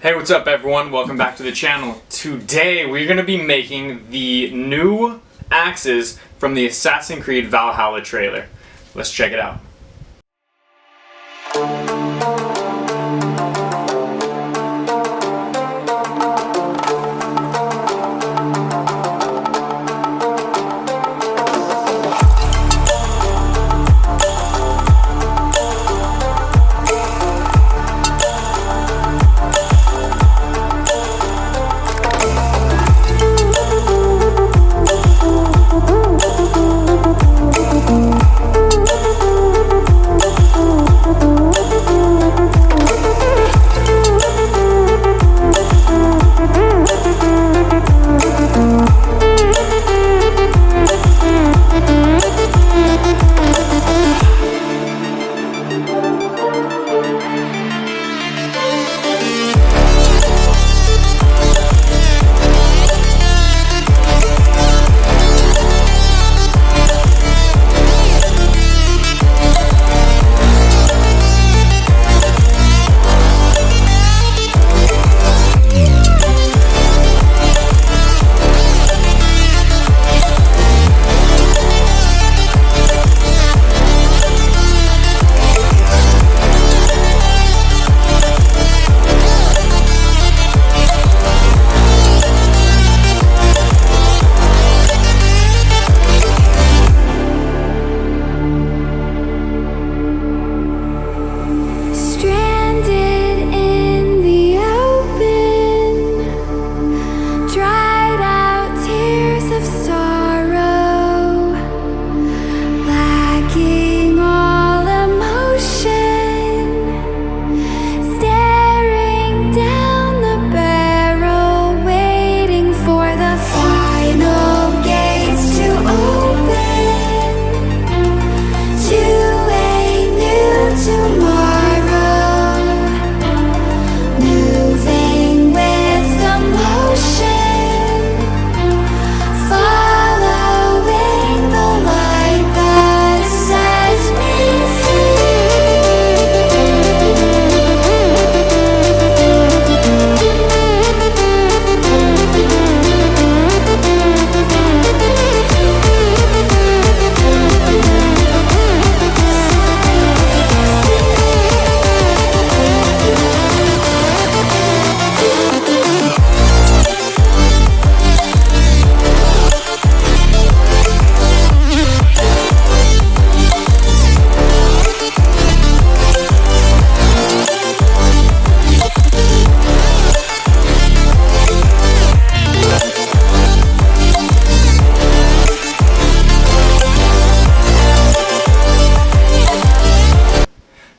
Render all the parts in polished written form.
Hey, what's up everyone? Welcome back to the channel. Today we're going to be making the new axes from the Assassin's Creed Valhalla trailer. Let's check it out.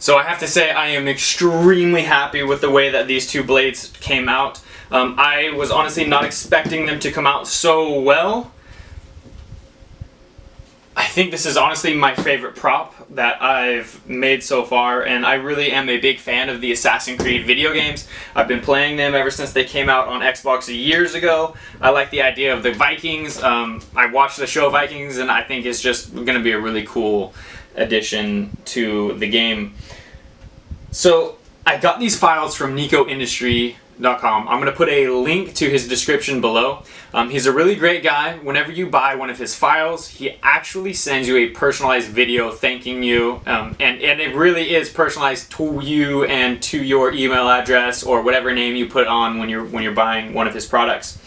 So I have to say I am extremely happy with the way that these two blades came out. I was honestly not expecting them to come out so well. I think this is honestly my favorite prop that I've made so far, and I really am a big fan of the Assassin's Creed video games. I've been playing them ever since they came out on Xbox years ago. I like the idea of the Vikings. I watched the show Vikings, and I think it's just going to be a really cool addition to the game. So I got these files from NicoIndustry.com. I'm going to put a link to his description below. He's a really great guy. Whenever you buy one of his files, he actually sends you a personalized video thanking you, and it really is personalized to you and to your email address or whatever name you put on when you're buying one of his products.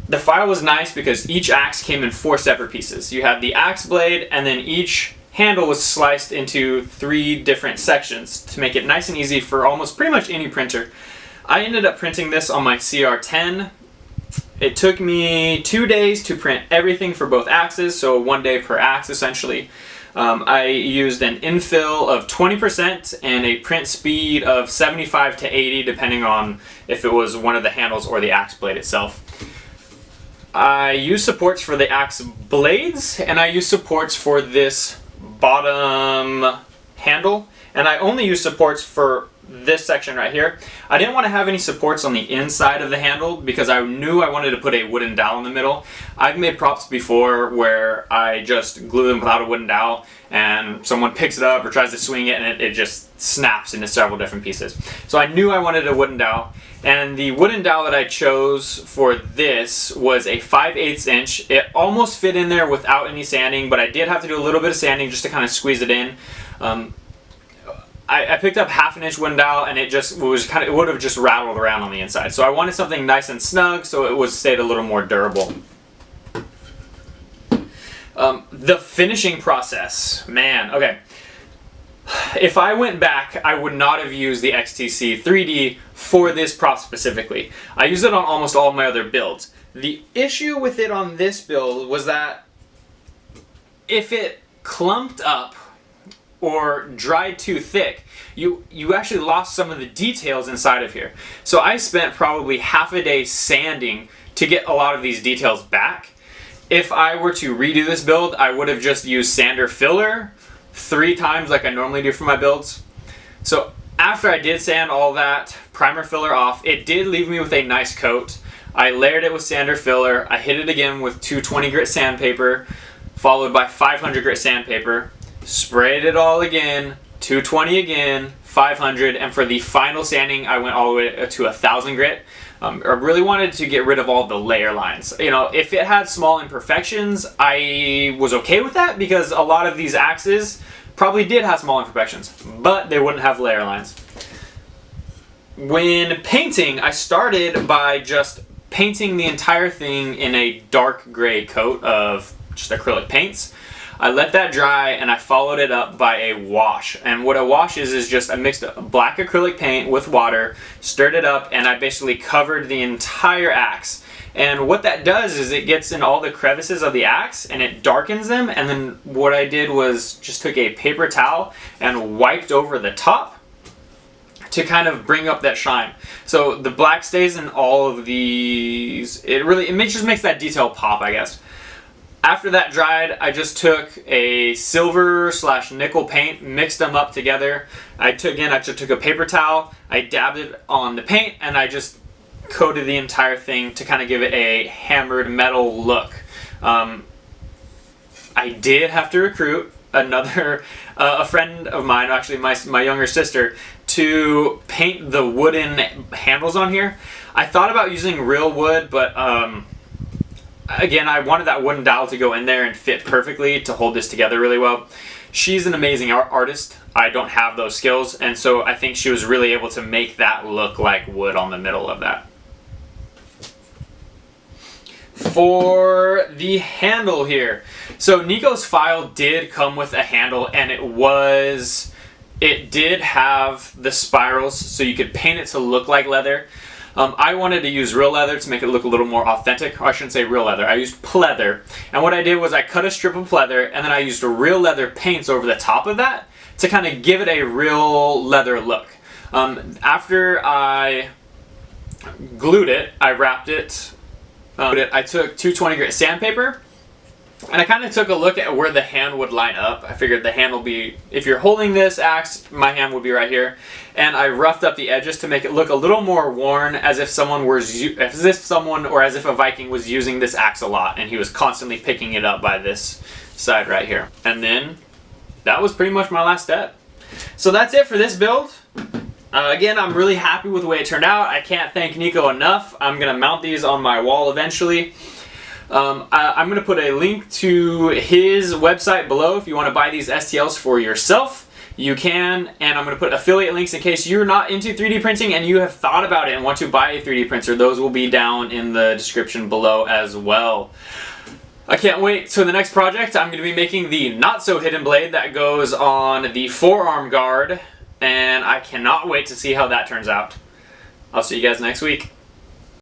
The file was nice because each axe came in 4 separate pieces. You had the axe blade, and then each handle was sliced into 3 different sections to make it nice and easy for almost pretty much any printer. I ended up printing this on my CR10. It took me 2 days to print everything for both axes, so 1 day per axe essentially. I used an infill of 20% and a print speed of 75 to 80 depending on if it was one of the handles or the axe blade itself. I used supports for the axe blades, and I used supports for this bottom handle, and I only use supports for this section right here. I didn't want to have any supports on the inside of the handle because I knew I wanted to put a wooden dowel in the middle. I've made props before where I just glue them without a wooden dowel and someone picks it up or tries to swing it and it just snaps into several different pieces. So I knew I wanted a wooden dowel, and the wooden dowel that I chose for this was a 5/8 inch. It almost fit in there without any sanding, but I did have to do a little bit of sanding just to kind of squeeze it in. I picked up 1/2 inch wooden dowel and it would have just rattled around on the inside. So I wanted something nice and snug so it would stay a little more durable. The finishing process, man, okay. If I went back, I would not have used the XTC 3D for this prop specifically. I use it on almost all of my other builds. The issue with it on this build was that if it clumped up or dried too thick, you actually lost some of the details inside of here. So I spent probably half a day sanding to get a lot of these details back. If I were to redo this build, I would have just used sander filler 3 times like I normally do for my builds. So after I did sand all that primer filler off, it did leave me with a nice coat. I layered it with sander filler. I hit it again with 220 grit sandpaper, followed by 500 grit sandpaper. Sprayed it all again, 220 again, 500, and for the final sanding I went all the way to 1000 grit. I really wanted to get rid of all the layer lines. You know, if it had small imperfections, I was okay with that because a lot of these axes probably did have small imperfections, but they wouldn't have layer lines. When painting, I started by just painting the entire thing in a dark gray coat of just acrylic paints. I let that dry and I followed it up by a wash. And what a wash is just I mixed black acrylic paint with water, stirred it up, and I basically covered the entire axe. And what that does is it gets in all the crevices of the axe and it darkens them. And then what I did was just took a paper towel and wiped over the top to kind of bring up that shine. So the black stays in all of these. It just makes that detail pop, I guess. After that dried, I just took a silver / nickel paint, mixed them up together. I took a paper towel, I dabbed it on the paint, and I just coated the entire thing to kind of give it a hammered metal look. I did have to recruit a friend of mine, actually my younger sister, to paint the wooden handles on here. I thought about using real wood, but again, I wanted that wooden dowel to go in there and fit perfectly to hold this together really well. She's an amazing artist. I don't have those skills, and so I think she was really able to make that look like wood on the middle of that. For the handle here, so Nico's file did come with a handle, and it did have the spirals so you could paint it to look like leather. I wanted to use real leather to make it look a little more authentic. Or I shouldn't say real leather. I used pleather. And what I did was I cut a strip of pleather and then I used real leather paints over the top of that to kind of give it a real leather look. After I glued it, I wrapped it. I took 220 grit sandpaper. And I kind of took a look at where the hand would line up. I figured the hand will be, if you're holding this axe, my hand would be right here. And I roughed up the edges to make it look a little more worn, as if a Viking was using this axe a lot and he was constantly picking it up by this side right here. And then that was pretty much my last step. So that's it for this build. Again, I'm really happy with the way it turned out. I can't thank Nico enough. I'm going to mount these on my wall eventually. I'm going to put a link to his website below if you want to buy these STLs for yourself. You can, and I'm going to put affiliate links in case you're not into 3D printing and you have thought about it and want to buy a 3D printer. Those will be down in the description below as well. I can't wait to the next project. I'm going to be making the not so hidden blade that goes on the forearm guard, and I cannot wait to see how that turns out. I'll see you guys next week.